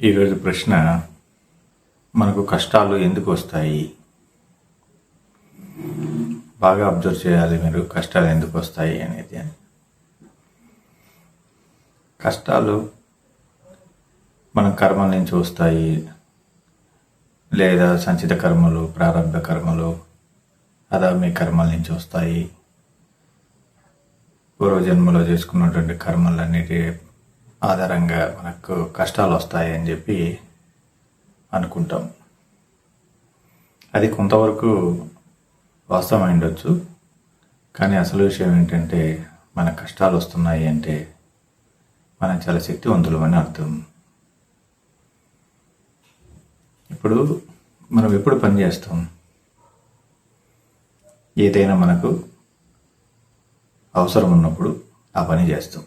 ఈరోజు ప్రశ్న, మనకు కష్టాలు ఎందుకు వస్తాయి? బాగా అబ్జర్వ్ చేయాలి మీరు, కష్టాలు ఎందుకు వస్తాయి అనేది. కష్టాలు మన కర్మల నుంచి వస్తాయి, లేదా సంచిత కర్మలు, ప్రారంభ కర్మలు, అదామి కర్మల నుంచి వస్తాయి. పూర్వజన్మలో చేసుకున్నటువంటి కర్మలన్నిటి ఆధారంగా మనకు కష్టాలు వస్తాయి అని చెప్పి అనుకుంటాం. అది కొంతవరకు వాస్తవం ఉండొచ్చు, కానీ అసలు విషయం ఏంటంటే మన కష్టాలు వస్తున్నాయి అంటే మనం చాలా శక్తివంతులమని అర్థం. ఇప్పుడు మనం ఎప్పుడు పని చేస్తాం? ఏదైనా మనకు అవసరం ఉన్నప్పుడు ఆ పని చేస్తాం.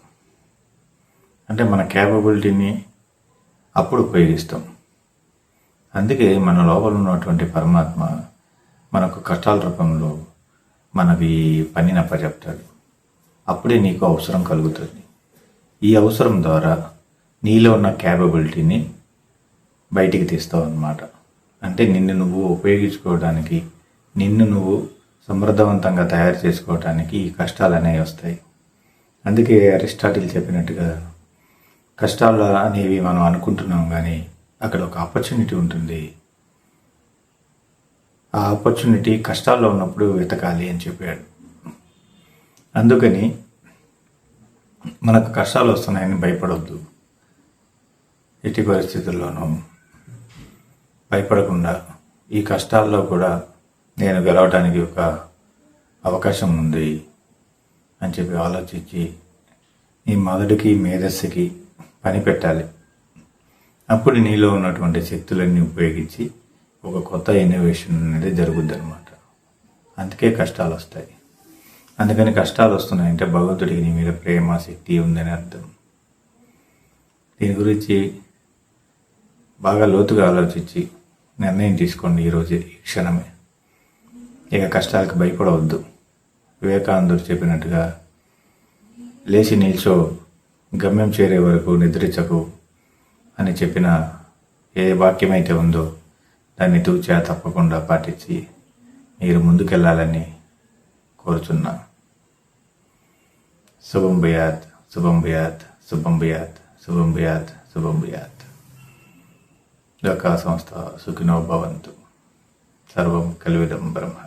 అంటే మన క్యాపబిలిటీని అప్పుడు ఉపయోగిస్తాం. అందుకే మన లోపల ఉన్నటువంటి పరమాత్మ మనకు కష్టాల రూపంలో మనకి పనిని అప్పచెప్తాడు. అప్పుడే నీకు అవసరం కలుగుతుంది. ఈ అవసరం ద్వారా నీలో ఉన్న క్యాపబిలిటీని బయటికి తీస్తావు అన్నమాట. అంటే నిన్ను నువ్వు ఉపయోగించుకోవడానికి, నిన్ను నువ్వు సమర్థవంతంగా తయారు చేసుకోవడానికి ఈ కష్టాలు అనేవి వస్తాయి. అందుకే అరిస్టాటిల్ చెప్పినట్టుగా కష్టాలు అనేవి మనం అనుకుంటున్నాం, కానీ అక్కడ ఒక ఆపర్చునిటీ ఉంటుంది. ఆ ఆపర్చునిటీ కష్టాల్లో ఉన్నప్పుడు వెతకాలి అని చెప్పాడు. అందుకని మనకు కష్టాలు వస్తున్నాయని భయపడవద్దు. ఎట్టి పరిస్థితుల్లోనూ భయపడకుండా ఈ కష్టాల్లో కూడా నేను గెలవడానికి ఒక అవకాశం ఉంది అని చెప్పి ఆలోచించి నీ మొదటికి మేధస్సుకి పని పెట్టాలి. అప్పుడు నీలో ఉన్నటువంటి శక్తులన్నీ ఉపయోగించి ఒక కొత్త ఇన్నోవేషన్ అనేది జరుగుద్ది అనమాట. అందుకే కష్టాలు వస్తాయి. అందుకని కష్టాలు వస్తున్నాయంటే భగవంతుడికి నీ మీద ప్రేమ, శక్తి ఉందని అర్థం. దీని గురించి బాగా లోతుగా ఆలోచించి నిర్ణయం తీసుకోండి ఈరోజు, ఈ క్షణమే. ఇక కష్టాలకు భయపడవద్దు. వివేకానందుడు చెప్పినట్టుగా లేచి నిల్చో, గమ్యం చేరే వరకు నిద్రించకు అని చెప్పిన ఏ వాక్యమైతే ఉందో దాన్ని తూచా తప్పకుండా పాటించి మీరు ముందుకెళ్ళాలని కోరుచున్నా. శుభం భయాత్, శుభం భయాత్, శుభం భయాత్, శుభం భయాత్, శుభం భయాత్. లోకా సంస్థ సుఖినో భవంతు. సర్వం కల్విదం బ్రహ్మ.